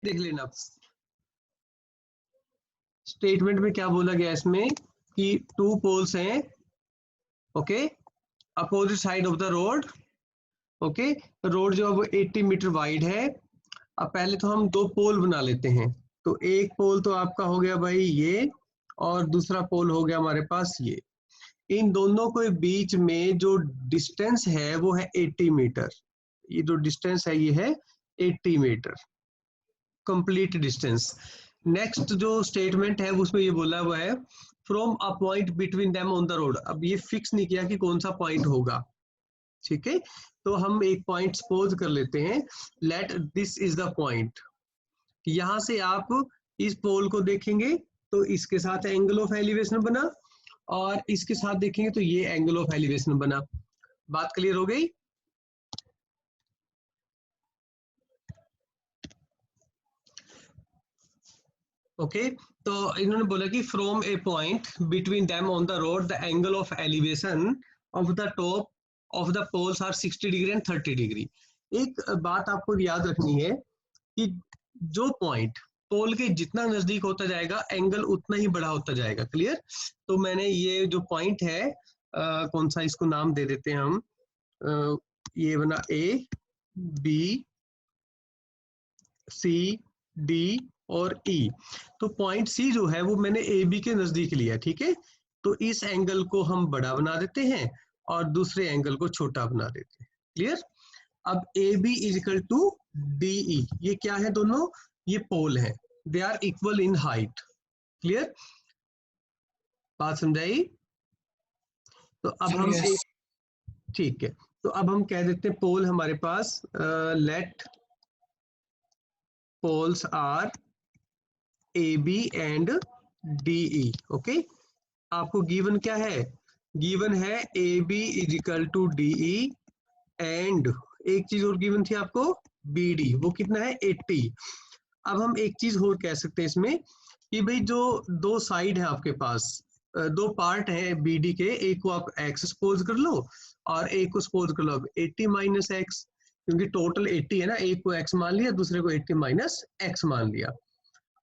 देख लेना स्टेटमेंट में क्या बोला गया इसमें कि 2 पोल्स हैं, okay, opposite side of the road, okay. Road जो है वो 80 मीटर वाइड है। अब पहले तो हम 2 पोल बना लेते हैं। तो एक पोल तो आपका हो गया भाई ये, और दूसरा पोल हो गया हमारे पास ये। इन दोनों के बीच में जो डिस्टेंस है वो है 80 मीटर। ये जो डिस्टेंस है ये है 80 मीटर कंप्लीट डिस्टेंस। नेक्स्ट जो स्टेटमेंट है उसमें ये बोला हुआ है from a point between them on the road. अब ये फिक्स नहीं किया कि कौन सा पॉइंट होगा, ठीक है। तो हम एक पॉइंट सपोज कर लेते हैं, let this is the point. यहां से आप इस पोल को देखेंगे तो इसके साथ एंगल ऑफ एलिवेशन बना, और इसके साथ देखेंगे तो ये एंगल ऑफ एलिवेशन बना। बात क्लियर हो गई? ओके तो इन्होंने बोला कि from a point between them on the road the angle of elevation of the top of the poles are 60 degree and 30 degree. एक बात आपको याद रखनी है कि जो पॉइंट पोल के जितना नजदीक होता जाएगा एंगल उतना ही बड़ा होता जाएगा। क्लियर? तो मैंने ये जो पॉइंट है कौन सा, इसको नाम दे देते हैं हम, ये बना ए बी सी डी और ई। तो पॉइंट सी जो है वो मैंने ए बी के नजदीक लिया, ठीक है। तो इस एंगल को हम बड़ा बना देते हैं और दूसरे एंगल को छोटा बना देते हैं। क्लियर? अब A B is equal to D E, ये क्या है दोनों? ये पोल है, they are equal in height. Clear? बात समझाई? तो अब हम Yes. ठीक है, तो अब हम कह देते हैं पोल हमारे पास let poles are A B and D E. Okay, आपको गिवन क्या है? गिवन है A B is equal to D E, and एक चीज और गिवन थी आपको, बी डी, वो कितना है 80। अब हम एक चीज और कह सकते हैं इसमें कि भाई जो दो साइड है आपके पास, दो पार्ट है बी डी के, एक को आप एक्स सपोज कर लो और एक को सपोज कर लो अब 80 माइनस एक्स, क्योंकि टोटल 80 है ना, एक को एक्स मान लिया दूसरे को 80 माइनस एक्स मान लिया।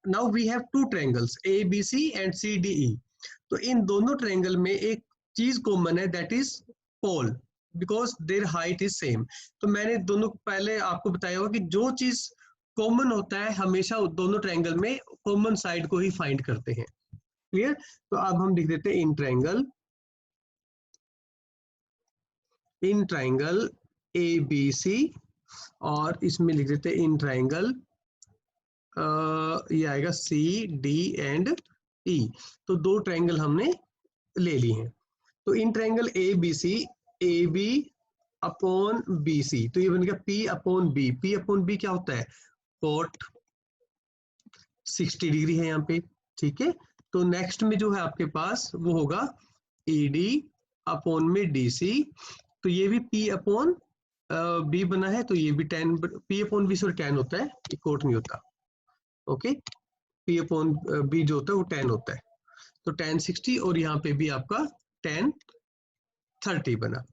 Now we have two triangles A B C and C D E. तो इन दोनों ट्रायंगल में एक चीज कॉमन है, that is pole, because their height is same. तो मैंने दोनों पहले आपको बताया होगा कि जो चीज कॉमन होता है हमेशा दोनों ट्रायंगल में कॉमन साइड को ही फाइंड करते हैं। क्लियर? तो अब हम लिख देते हैं इन ट्रायंगल ए बी सी, और इसमें लिख देते हैं इन ट्रायंगल ये आएगा सी डी एंड ई। तो दो ट्रायंगल हमने ले लिए हैं। तो in triangle A B C, A B upon B C, तो ये बन गया P upon B. P upon B क्या होता है? कोट 60 डिग्री है यहाँ पे, ठीक है। तो नेक्स्ट में जो है आपके पास वो होगा ई डी अपॉन में डी सी। तो ये भी पी अपॉन बी बना है, तो ये भी टेन, पी अपॉन बी से टेन होता है, कोट नहीं होता। ओके, पी अपॉन बी जो होता है वो 10 होता है। तो 10 60 और यहाँ पे भी आपका 10 30 बना।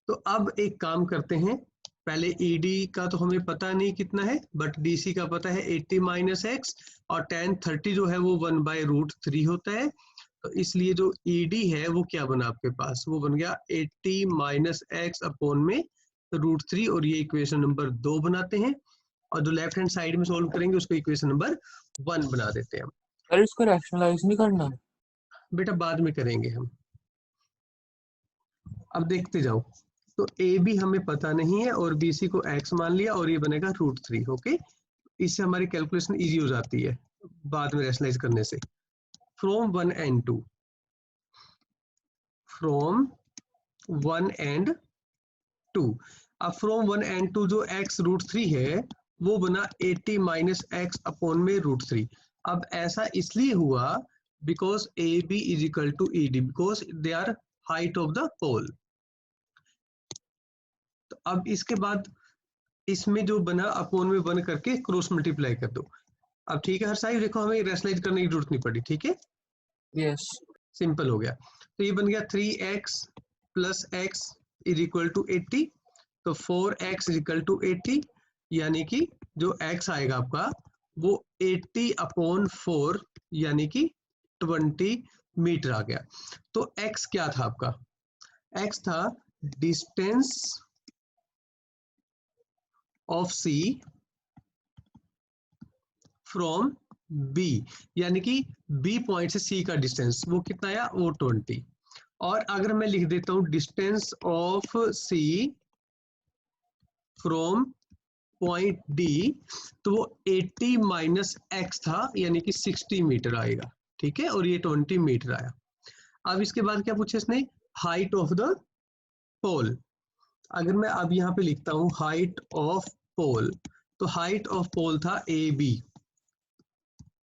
तो अब एक काम करते हैं, पहले ईडी का तो हमें पता नहीं कितना है, बट डीसी का पता है 80 माइनस एक्स, और 10 30 जो है वो 1/√3 होता है। तो इसलिए जो ईडी है वो क्या बना आपके पास? वो बन गया 80 माइनस एक्स अपॉन में √3, और ये इक्वेशन नंबर 2 बनाते हैं। और जो लेफ्ट हैंड साइड में सोल्व करेंगे उसको इक्वेशन नंबर 1 बना देते हैं हम। अरे इसको रैशनलाइज नहीं करना? बेटा बाद में करेंगे हम, अब देखते जाओ। तो ए बी हमें पता नहीं है और बी सी को एक्स मान लिया, और ये बनेगा √3। ओके, इससे हमारी कैलकुलेशन इजी हो जाती है बाद में रैशनलाइज करने से। From 1 and 2, from 1 and 2। अब फ्रॉम 1 एंड 2 जो x √3 है वो बना 80 माइनस एक्स अपॉन में √3। अब ऐसा इसलिए हुआ because A B is equal to E D, because they are height of the pole. तो अब इसके बाद इसमें जो बना अपॉन में 1 करके क्रॉस मल्टीप्लाई कर दो। अब ठीक है हर साइड, देखो हमें रैशनलाइज करने की जरूरत नहीं पड़ी, ठीक है, यस। सिंपल हो गया। तो ये बन गया 3x plus X is equal to 80। तो 4x इज इक्वल टू 80, यानी कि जो x आएगा आपका वो 80/4 यानी कि 20 मीटर आ गया। तो x क्या था आपका? x था distance of C from B, यानी कि B पॉइंट से C का डिस्टेंस वो कितना आया? वो 20। और अगर मैं लिख देता हूं distance of C from point D, तो वो 80 माइनस x था, यानी कि 60 मीटर आएगा। ठीक है, और ये 20 मीटर आया। अब इसके बाद क्या पूछा इसने? हाइट ऑफ द पोल। अगर मैं अब यहाँ पे लिखता हूँ हाइट ऑफ पोल, तो हाइट ऑफ पोल था AB।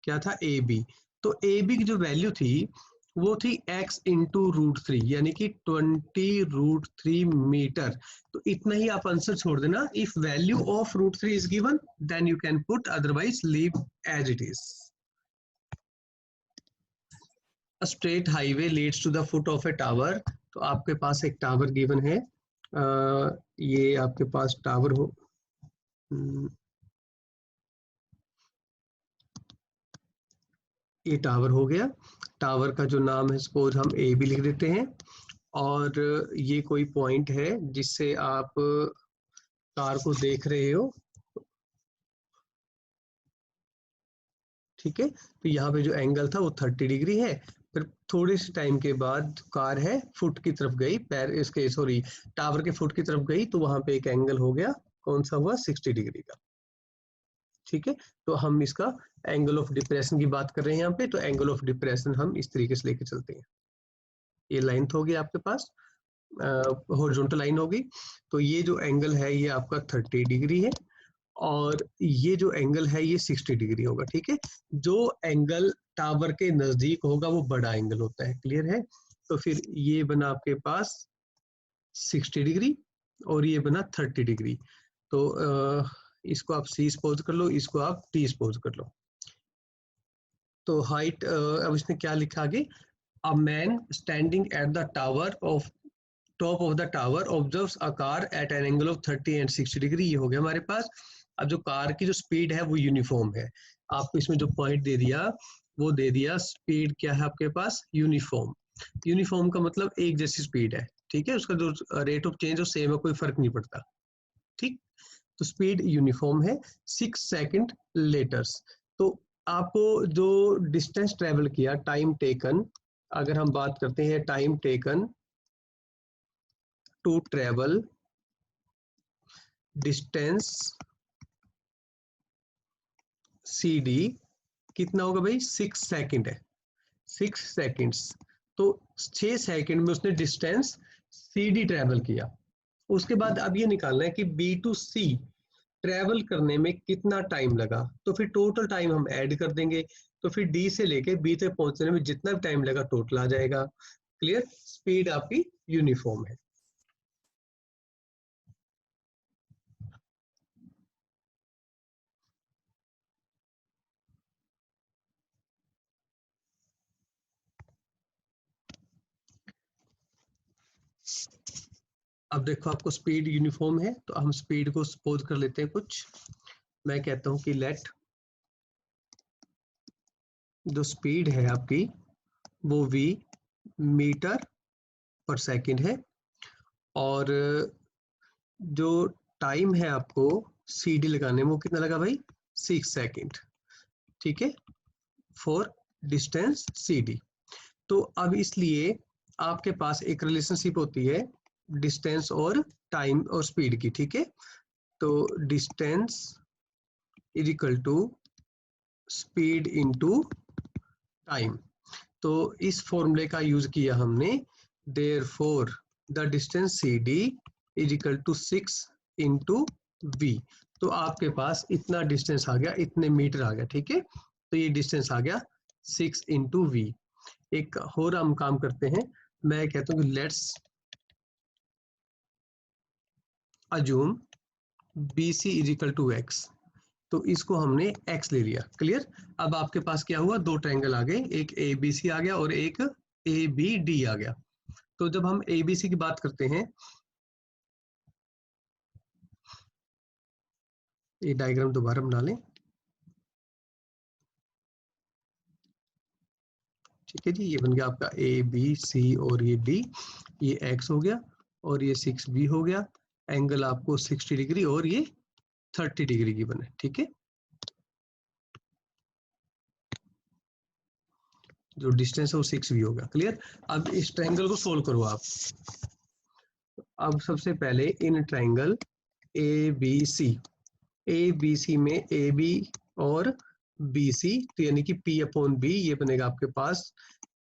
क्या था? AB। तो AB की जो वैल्यू थी वो थी x इंटू √3, यानी कि 20√3 मीटर। तो इतना ही आप आंसर छोड़ देना। If value of √3 is given then you can put, otherwise leave as it is. A straight highway leads to the foot of a tower। तो आपके पास एक टावर गिवन है। ये आपके पास टावर हो, ये टावर हो गया। टावर का जो नाम है सपोज हम ए भी लिख देते हैं, और ये कोई पॉइंट है जिससे आप कार को देख रहे हो। ठीक है, तो यहाँ पे जो एंगल था वो 30 डिग्री है। फिर थोड़े से टाइम के बाद कार है फुट की तरफ गई, पैर इसके सॉरी टावर के फुट की तरफ गई, तो वहां पे एक एंगल हो गया, कौन सा हुआ? 60 डिग्री का। ठीक है, तो हम इसका एंगल ऑफ डिप्रेशन की बात कर रहे हैं यहाँ पे, तो एंगल ऑफ डिप्रेशन हम इस तरीके से लेके चलते हैं। ये लेंथ होगी आपके पास, हॉरिजॉन्टल लाइन होगी। तो ये जो एंगल है ये आपका 30 डिग्री है, और ये जो एंगल है ये 60 डिग्री होगा। ठीक है, जो एंगल टावर के नजदीक होगा वो बड़ा एंगल होता है। क्लियर है? तो फिर ये बना आपके पास 60 डिग्री और ये बना 30 डिग्री। तो इसको आप C सपोज कर लो, इसको आप T सपोज कर लो। तो हाइट, अब इसने क्या लिखा आगे? A man standing at the tower of top of the tower observes a car eight an angle of 30 and 60 degree. ये हो गया हमारे पास। अब जो कार की जो स्पीड है वो यूनिफॉर्म है। आपको इसमें जो पॉइंट दे दिया वो दे दिया स्पीड क्या है आपके पास? यूनिफॉर्म। यूनिफॉर्म का मतलब एक जैसी स्पीड है। ठीक है, उसका जो रेट ऑफ चेंज है सेम है, कोई फर्क नहीं पड़ता। ठीक, तो स्पीड यूनिफॉर्म है। 6 सेकंड लेटर्स। तो आपको जो डिस्टेंस ट्रेवल किया, टाइम टेकन, अगर हम बात करते हैं time taken to travel distance CD, कितना होगा भाई? 6 सेकंड है। 6 सेकंड्स। तो 6 सेकंड में उसने डिस्टेंस CD ट्रेवल किया। उसके बाद अब ये निकालना है कि B to C ट्रेवल करने में कितना टाइम लगा। तो फिर टोटल टाइम हम ऐड कर देंगे, तो फिर D से लेके B तक पहुंचने में जितना भी टाइम लगा टोटल आ जाएगा। क्लियर? स्पीड आपकी यूनिफॉर्म है। अब देखो आपको स्पीड यूनिफॉर्म है, तो हम स्पीड को सपोज कर लेते हैं कुछ। मैं कहता हूं कि लेट जो स्पीड है आपकी वो V मीटर पर सेकंड है, और जो टाइम है आपको CD लगाने में वो कितना लगा भाई? 6 सेकंड। ठीक है, फॉर डिस्टेंस CD। तो अब इसलिए आपके पास एक रिलेशनशिप होती है डिस्टेंस और टाइम और स्पीड की। ठीक है, तो distance is equal to speed into time. तो इस फॉर्मूले का यूज किया हमने। Therefore the distance CD is equal to 6 into V। तो आपके पास इतना डिस्टेंस आ गया, इतने मीटर आ गया। ठीक है, तो ये डिस्टेंस आ गया 6 इंटू V। एक और हम काम करते हैं, मैं कहता हूँ कि let's assume BC is equal to X। तो इसको हमने X ले लिया। क्लियर? अब आपके पास क्या हुआ? दो ट्रायंगल आ गए, एक ABC आ गया और एक ABD आ गया। तो जब हम ABC की बात करते हैं, ये डायग्राम दोबारा बना लें। ठीक है जी, ये बन गया आपका ए बी सी और ये डी, ये एक्स हो गया और ये 6b हो गया। एंगल आपको 60 डिग्री और ये 30 डिग्री की बने, ठीक है। जो डिस्टेंस है वो 6b होगा। क्लियर। अब इस ट्रायंगल को सोल्व करो आप। अब सबसे पहले इन ट्रायंगल ए बी सी में ए बी और बी सी, तो यानी कि P अपॉन बी, ये बनेगा आपके पास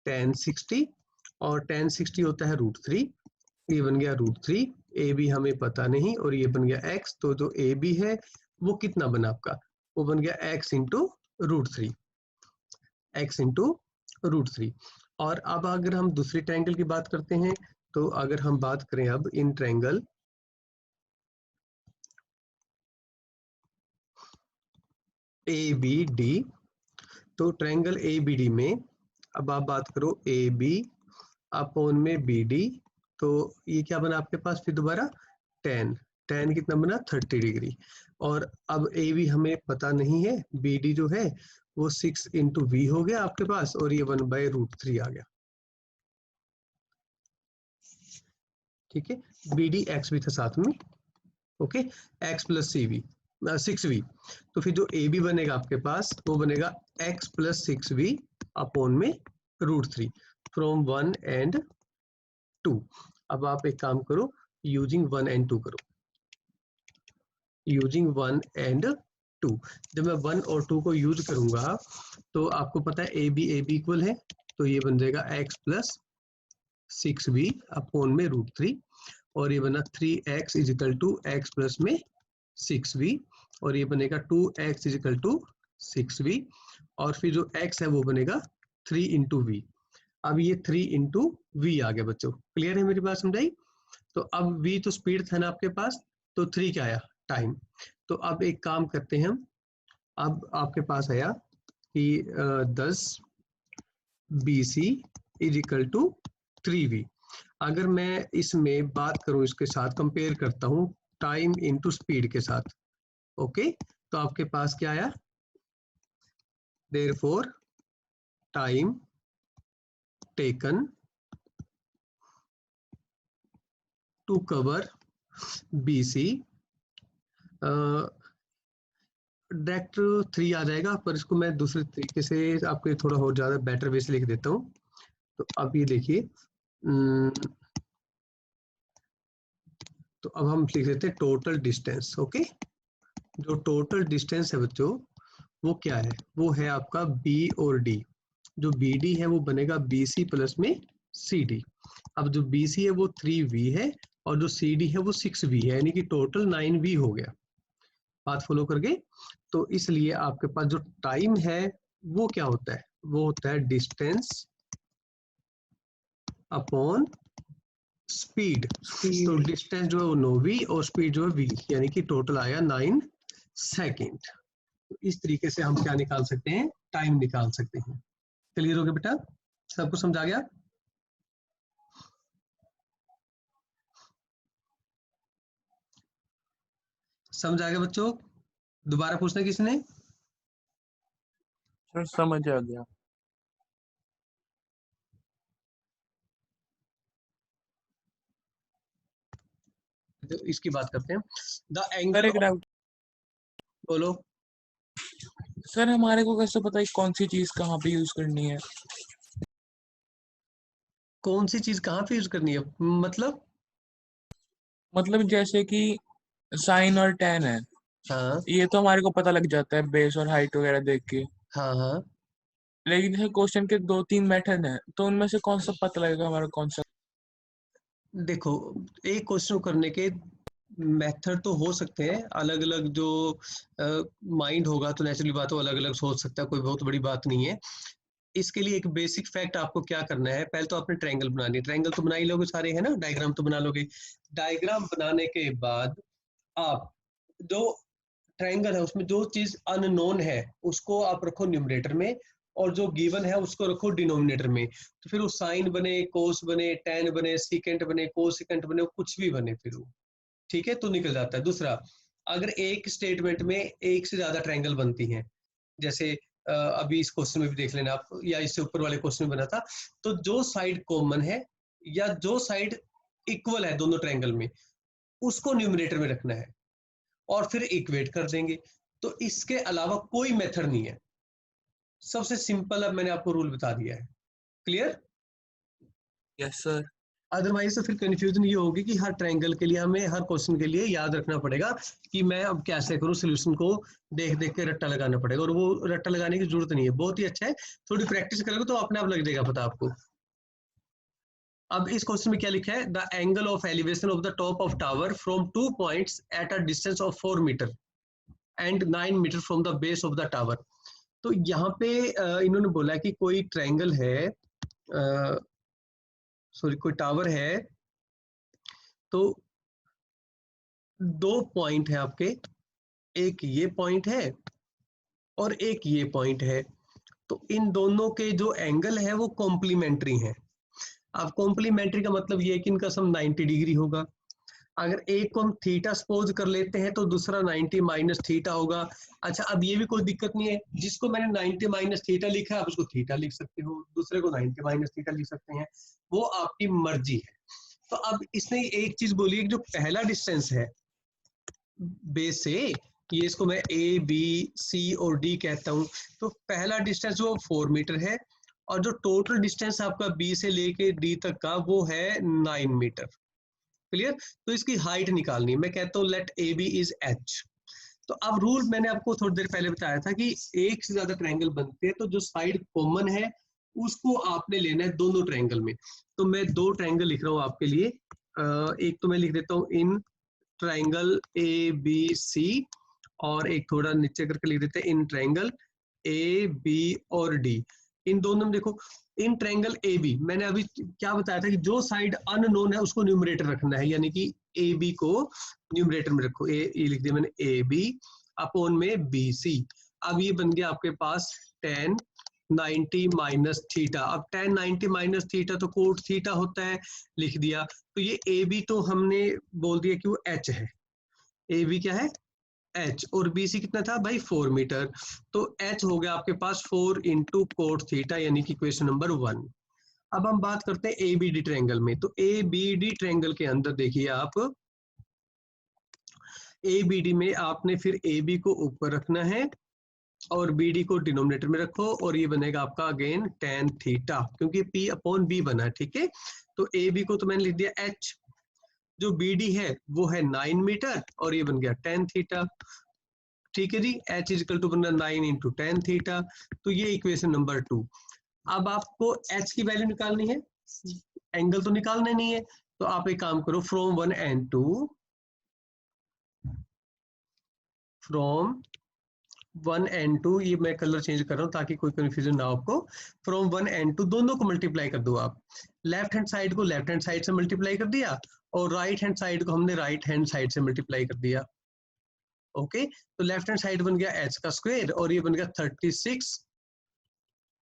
tan 60 और tan 60 होता है √3, ये बन गया √3। ए बी हमें पता नहीं और ये बन गया x, तो जो ए बी है वो कितना बना आपका, वो बन गया x इंटू √3, x इंटू √3। और अब अगर हम दूसरी ट्रायंगल की बात करते हैं, तो अगर हम बात करें अब in triangle A B D, तो ट्रायंगल ए बी डी में अब आप बात करो ए बी अपॉन में बी डी, तो ये क्या बना आपके पास फिर दोबारा tan कितना बना 30 डिग्री। और अब ए बी हमें पता नहीं है, बी डी जो है वो 6 इंटू वी हो गया आपके पास और ये 1/√3 आ गया, ठीक है। बी डी एक्स भी था साथ में, okay, X plus C V 6v, तो फिर जो ए बी बनेगा आपके पास वो बनेगा x प्लस 6v अपॉन में √3 फ्रॉम 1 एंड 2। अब आप एक काम करो, यूजिंग 1 एंड 2 करो, यूजिंग 1 एंड 2। जब मैं 1 और 2 को यूज करूंगा तो आपको पता है ए बी इक्वल है, तो ये बन जाएगा x प्लस 6v अपॉन में √3 और ये बना 3x is equal to x plus में 6v और ये बनेगा 2x is equal to 6v और फिर जो x है वो बनेगा 3 इंटू वी। अब ये 3 इंटू वी आ गया बच्चों, क्लियर है मेरी बात समझाई। तो अब v तो स्पीड था ना आपके पास, तो 3 क्या आया, टाइम। तो अब एक काम करते हैं हम, अब आपके पास आया कि 10 BC is equal to 3v। अगर मैं इसमें बात करूं, इसके साथ कंपेयर करता हूं टाइम इंटू स्पीड के साथ, ओके, तो आपके पास क्या आया, therefore time taken to cover BC direct 3 आ जाएगा, पर इसको मैं दूसरे तरीके से आपको थोड़ा और ज्यादा बेटर वे से लिख देता हूँ। तो अब ये देखिए, तो अब हम लिख देते हैं टोटल डिस्टेंस, ओके। जो टोटल डिस्टेंस है बच्चों वो क्या है, वो है आपका B और D। जो BD है वो बनेगा BC प्लस में CD। अब जो BC है वो 3v है और जो CD है वो 6v है, यानी कि टोटल 9v हो गया। बात फॉलो कर गए। तो इसलिए आपके पास जो टाइम है वो क्या होता है, वो होता है डिस्टेंस अपॉन स्पीड। तो डिस्टेंस जो है वो 9v और स्पीड जो है v, यानी कि टोटल आया 9 सेकेंड। तो इस तरीके से हम क्या निकाल सकते हैं, टाइम निकाल सकते हैं। क्लियर हो गया बेटा, सबको समझा गया। समझ आ गया बच्चों, दोबारा पूछना किसने। सर समझ आ गया। तो इसकी बात करते हैं, द सर एंगल एक डाउट, बोलो। सर हमारे को कैसे पता है कौन सी चीज कहाँ पे यूज करनी है? कौन सी चीज कहाँ पे यूज करनी है, मतलब जैसे कि साइन और tan है, हाँ ये तो हमारे को पता लग जाता है बेस और हाइट वगैरह देख के। हाँ हाँ, लेकिन जैसे क्वेश्चन के 2-3 मेथड हैं, तो उनमें से कौन सा पता लगेगा हमारा कौन सा? देखो एक क्वेश्चन करने के मेथड तो हो सकते हैं अलग अलग, जो माइंड होगा तो नेचुरली बात हो अलग अलग सोच सकता है, कोई बहुत बड़ी बात नहीं है। इसके लिए एक बेसिक फैक्ट आपको क्या करना है, पहले तो आपने ट्रायंगल बनानी है, ट्रायंगल तो बना ही लोगे सारे, है ना, डायग्राम तो बना लोगे। डायग्राम बनाने के बाद आप जो ट्रायंगल है उसमें जो चीज अननोन है उसको आप रखो न्यूमरेटर में और जो गिवन है उसको रखो डिनोमिनेटर में। तो फिर वो साइन बने, कोस बने, टेन बने, सीकेंट बने, कोसिकेंट बने, कुछ भी बने फिर वो, ठीक है, तो निकल जाता है। दूसरा, अगर एक स्टेटमेंट में एक से ज्यादा ट्रायंगल बनती हैं, जैसे अभी इस क्वेश्चन में भी देख लेना आप, या इससे ऊपर वाले क्वेश्चन में बना था। तो जो साइड कॉमन है या जो साइड इक्वल है दोनों ट्रायंगल में, उसको न्यूमरेटर में रखना है और फिर इक्वेट कर देंगे। तो इसके अलावा कोई मेथड नहीं है, सबसे सिंपल अब मैंने आपको रूल बता दिया है। क्लियर? Yes sir. अदरवाइज तो फिर कंफ्यूजन ये होगी कि हर ट्रायंगल के लिए हमें हर क्वेश्चन के लिए याद रखना पड़ेगा कि मैं अब कैसे करूं, सोल्यूशन को देख देख के रट्टा लगाना पड़ेगा, और वो रट्टा लगाने की जरूरत नहीं है, बहुत ही अच्छा है, थोड़ी प्रैक्टिस करोगे तो अपने आप लग जाएगा पता आपको। अब इस क्वेश्चन में क्या लिखा है, the angle of elevation of the top of tower from 2 points at a distance of 4 metre and 9 metre from the base of the tower. तो यहाँ पे इन्होंने बोला कि कोई ट्रायंगल है, सॉरी कोई टावर है, तो 2 पॉइंट है आपके, एक ये पॉइंट है और एक ये पॉइंट है। तो इन दोनों के जो एंगल है वो कॉम्प्लीमेंट्री हैं। अब कॉम्प्लीमेंट्री का मतलब ये है कि इनका सम 90 डिग्री होगा। अगर एक को हम थीटा सपोज कर लेते हैं तो दूसरा 90 माइनस थीटा होगा। अच्छा, अब ये भी कोई दिक्कत नहीं है, जिसको मैंने 90 माइनस थीटा लिखा है आप उसको थीटा लिख सकते हो, दूसरे को 90 माइनस थीटा लिख सकते हैं, वो आपकी मर्जी है। तो अब इसने एक चीज बोली है कि जो पहला डिस्टेंस है बेस से, ये इसको मैं ए बी सी और डी कहता हूँ, तो पहला डिस्टेंस वो 4 मीटर है, और जो टोटल डिस्टेंस आपका बी से लेके डी तक का वो है 9 मीटर। क्लियर? तो इसकी हाइट निकालनी है, मैं कहता हूँ let A B is H. तो अब रूल मैंने आपको थोड़ी देर पहले बताया था कि एक से ज्यादा ट्रायंगल बनते हैं तो जो साइड कॉमन है उसको आपने लेना है दोनों ट्रायंगल में। तो मैं 2 ट्रायंगल लिख रहा हूँ आपके लिए, एक तो मैं लिख देता हूँ इन ट्रायंगल ए बी सी, और एक थोड़ा नीचे करके लिख देते हैं इन ट्रायंगल ए बी और डी। इन दोनों में देखो, इन ट्रायंगल ए बी मैंने अभी क्या बताया था कि जो साइड अननोन है उसको न्यूमरेटर रखना है, यानी कि ए बी को न्यूमरेटर में रखो, ये लिख दिया मैंने ए बी अपॉन में बी सी। अब ये बन गया आपके पास 10 90 माइनस थीटा। अब 10 90 माइनस थीटा तो कोट थीटा होता है, लिख दिया। तो ये ए बी तो हमने बोल दिया कि वो एच है, ए बी क्या है एच, और बी सी कितना था भाई 4 मीटर। तो एच हो गया आपके पास 4 इंटू कोट थीटा, यानी कि इक्वेशन नंबर 1। अब हम बात करते हैं ए बी डी ट्रायंगल में। तो ए बी डी ट्रायंगल के अंदर देखिए आप, ए बी डी में आपने फिर ए बी को ऊपर रखना है और बी डी को डिनोमिनेटर में रखो, और ये बनेगा आपका अगेन टेन थीटा, क्योंकि पी अपॉन बी बना है, ठीक है। तो ए बी को तो मैंने लिख दिया एच, जो बी डी है वो है 9 मीटर, और ये बन गया टेन थीटा, ठीक है जी। एच इज इक्वल टू बन रहा 9 इंटू टेन थीटा। तो ये इक्वेशन नंबर 2। अब आपको एच की वैल्यू निकालनी है, एंगल तो निकालना नहीं है, तो आप एक काम करो, फ्रॉम 1 एंड 2, फ्रॉम 1 एंड 2, ये मैं कलर चेंज कर रहा हूँ ताकि कोई कंफ्यूजन ना हो आपको। फ्रॉम 1 एंड 2 दोनों को मल्टीप्लाई कर दो आप, लेफ्ट हैंड साइड को लेफ्ट हैंड साइड से मल्टीप्लाई कर दिया, और राइट हैंड साइड को हमने राइट हैंड साइड से मल्टीप्लाई कर दिया। ओके, तो लेफ्ट हैंड साइड बन गया एच का स्क्वायर, और ये बन गया 36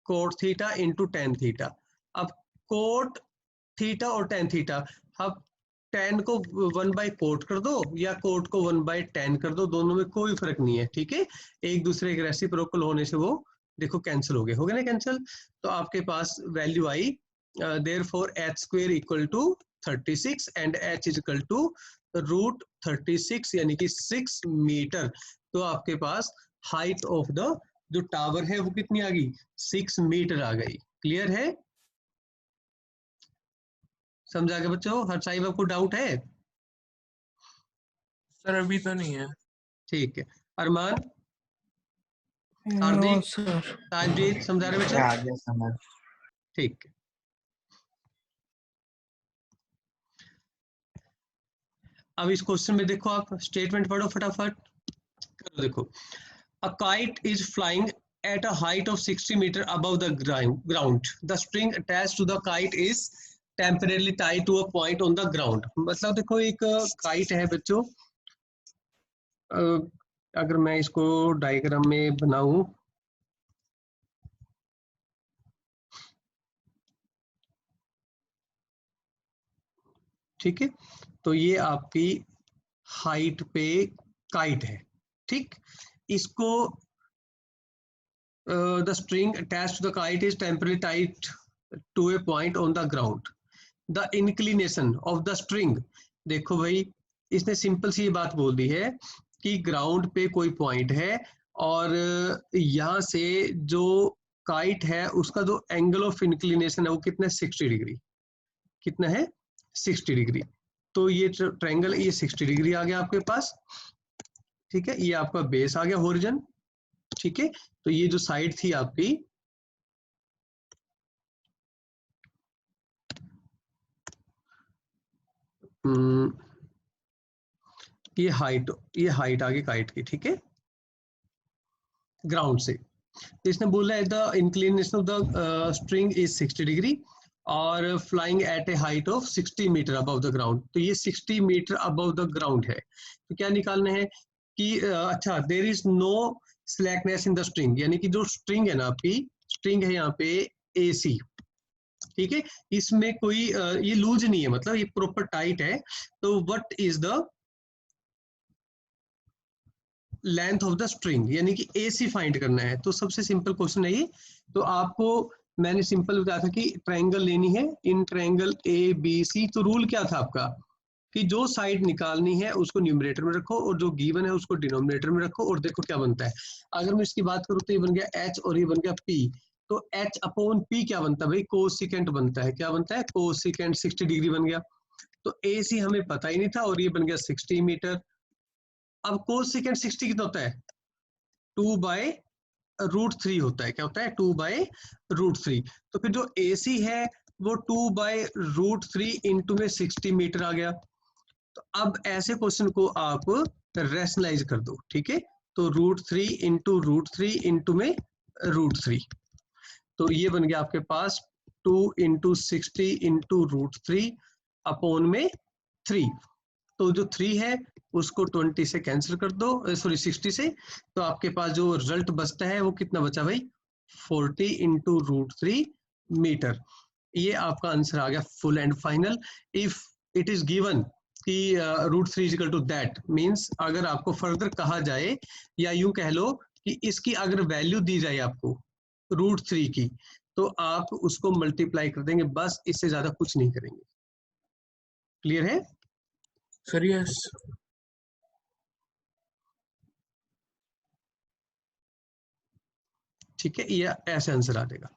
cot theta into tan theta. अब कोट थीटा और टेन थीटा, अब टेन को 1 बाई कोट कर दो या कोट को 1 बाई टेन कर दो, दोनों में कोई फर्क नहीं है, ठीक है। एक दूसरे के रेसिप्रोकल होने से वो देखो कैंसिल हो गए ना कैंसिल। तो आपके पास वैल्यू आई, therefore H square equal to 36 and H is equal to root 36, यानी कि 6 मीटर। तो आपके पास हाइट ऑफ द जो टावर है वो कितनी आ गई, 6 मीटर आ गई। क्लियर है? समझा के बच्चों? हर साहिब आपको डाउट है? सर अभी तो नहीं है। ठीक है। अरमान, नो हार्दिक, सर। ताजदीद, समझा रहे बच्चों? आ गया समझ। ठीक है। अब इस क्वेश्चन में देखो, आप स्टेटमेंट पढ़ो फटाफट करो। देखो, a kite is flying at a height of 60 meter above the ground. The string attached to the kite is temporarily tied to a point on the ground. मतलब देखो एक काइट है बच्चों, अगर मैं इसको डायग्राम में बनाऊं, ठीक है, तो ये आपकी हाइट पे काइट है, ठीक। इसको the string attached to the kite is temporarily tied to a point on the ground. The inclination of the string, देखो भाई इसने सिंपल सी बात बोल दी है कि ग्राउंड पे कोई पॉइंट है और यहाँ से जो काइट है उसका जो एंगल ऑफ इंक्लिनेशन है वो कितना है 60 डिग्री, कितना है 60 डिग्री। तो ये ट्रायंगल ये 60 डिग्री आ गया आपके पास, ठीक है, ये आपका बेस आ गया होरिजन, ठीक है। तो ये जो साइड थी आपकी ये हाइट आ गई काइट की, ठीक है, ग्राउंड से। तो इसने बोला है the inclination of the string is 60 degree और flying at a height of 60 metre above the ground. तो ये 60 मीटर अबव द ग्राउंड है। तो क्या निकालना है कि अच्छा there is no slackness in the string, यानी कि जो स्ट्रिंग है ना आपकी, स्ट्रिंग है यहाँ पे AC, ठीक है, इसमें कोई ये लूज नहीं है, मतलब ये प्रॉपर टाइट है। तो what is the length of the string, यानी कि AC फाइंड करना है। तो सबसे सिंपल क्वेश्चन है ये। तो आपको मैंने सिंपल बताया था कि ट्रायंगल लेनी है इन ट्रायंगल ABC। तो रूल क्या था आपका कि जो साइड निकालनी है उसको न्यूमरेटर में रखो और जो गिवन है उसको डिनोमिनेटर में रखो, और देखो क्या बनता है। अगर मैं इसकी बात करूँ तो ये बन गया H और ये बन गया P। तो H अपॉन P क्या बनता है भाई, कोसिकेंट बनता है। क्या बनता है, कोसिकेंट 60 डिग्री बन गया। तो AC हमें पता ही नहीं था और ये बन गया 60 मीटर। अब कोसिकेंट 60 कितना होता है, 2/√3 होता है। क्या होता है, 2/√3। तो फिर जो AC है वो 2/√3 इंटू में 60 मीटर आ गया। तो अब ऐसे क्वेश्चन को आप रैशनलाइज कर दो, ठीक है। तो √3 इंटू √3 इंटू में √3, तो ये बन गया आपके पास 2 इंटू 60 इंटू √3 अपॉन में 3। तो जो 3 है उसको 20 से कैंसिल कर दो, सॉरी 60 से। तो आपके पास जो रिजल्ट बचता है वो कितना बचा भाई, 40 इंटू √3 मीटर। ये आपका आंसर आ गया full and final. If it is given कि √3 is equal to that means, अगर आपको फर्दर कहा जाए या यूं कह लो कि इसकी अगर वैल्यू दी जाए आपको √3 की, तो आप उसको मल्टीप्लाई कर देंगे, बस इससे ज्यादा कुछ नहीं करेंगे। क्लियर है सर? यस। ठीक है, ये ऐसे आंसर आ जाएगा।